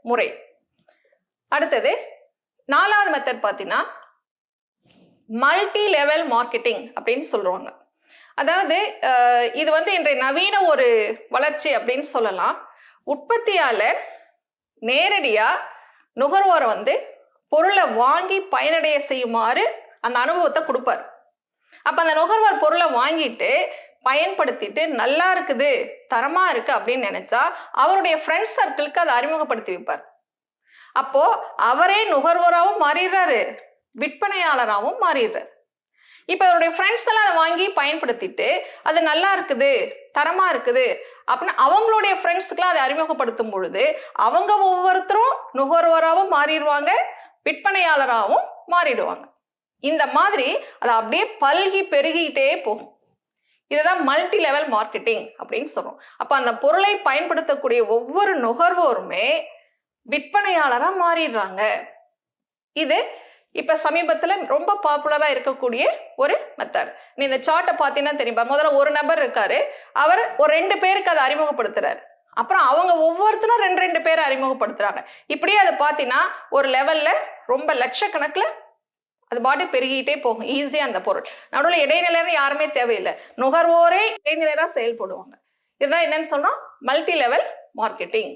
முறை. அடுத்தது 4வது மெத்தட் பார்த்தீங்கன்னா மல்டி லெவல் மார்க்கெட்டிங் அப்படின்னு சொல்லுவாங்க. அதாவது இது இன்றைய நவீன ஒரு வளர்ச்சி அப்படின்னு சொல்லலாம். உற்பத்தியாளர் நேரடியா நுகர்வோரை பொருளை வாங்கி பயனடைய செய்யுமாறு அந்த அனுபவத்தை கொடுப்பார். அப்ப அந்த நுகர்வோர் பொருளை வாங்கிட்டு பயன்படுத்திட்டு நல்லா இருக்குது, தரமா இருக்கு அப்படின்னு நினைச்சா அவருடைய ஃப்ரெண்ட்ஸ் சர்க்கிளுக்கு அதை அறிமுகப்படுத்தி வைப்பார். அப்போ அவரே நுகர்வோராகவும் மாறிடுறாரு, விற்பனையாளராகவும் மாறிடுறாரு. இப்ப அவருடைய ஃப்ரெண்ட்ஸ் எல்லாம் அதை வாங்கி பயன்படுத்திட்டு அது நல்லா இருக்குது, தரமா இருக்குது அப்படின்னு அவங்களுடைய ஃப்ரெண்ட்ஸுக்குலாம் அதை அறிமுகப்படுத்தும் பொழுது அவங்க ஒவ்வொருத்தரும் நுகர்வோராகவும் மாறிடுவாங்க, விற்பனையாளராகவும் மாறிடுவாங்க. இந்த மாதிரி அதை அப்படியே பல்கி பெருகிட்டே போகும். இதுதான் மல்டி லெவல் மார்க்கெட்டிங் அப்படின்னு சொல்றோம். அப்ப அந்த பொருளை பயன்படுத்தக்கூடிய ஒவ்வொரு நுகர்வோருமே விற்பனையாளரா மாறிடுறாங்க. இது இப்ப சமீபத்துல ரொம்ப பாப்புலரா இருக்கக்கூடிய ஒரு மெத்தட். நீ இந்த சார்ட்டை பார்த்தீங்கன்னா தெரியுமா, முதல்ல ஒரு நபர் இருக்காரு, அவர் ஒரு 2 பேருக்கு அதை அறிமுகப்படுத்துறாரு. அப்புறம் அவங்க ஒவ்வொருத்தரும் 2 பேரை அறிமுகப்படுத்துறாங்க. இப்படியே அதை பார்த்தீங்கன்னா ஒரு லெவல்ல ரொம்ப லட்சக்கணக்கில் அது பாட்டு பெருகிட்டே போகும் ஈஸியா. அந்த பொருள் நடுவில் இடைநிலையர் யாருமே தேவையில்லை, நுகர்வோரே இடைநிலையரா செயல்படுவாங்க. இதுதான் என்னன்னு சொல்றோம், மல்டி லெவல் மார்க்கெட்டிங்.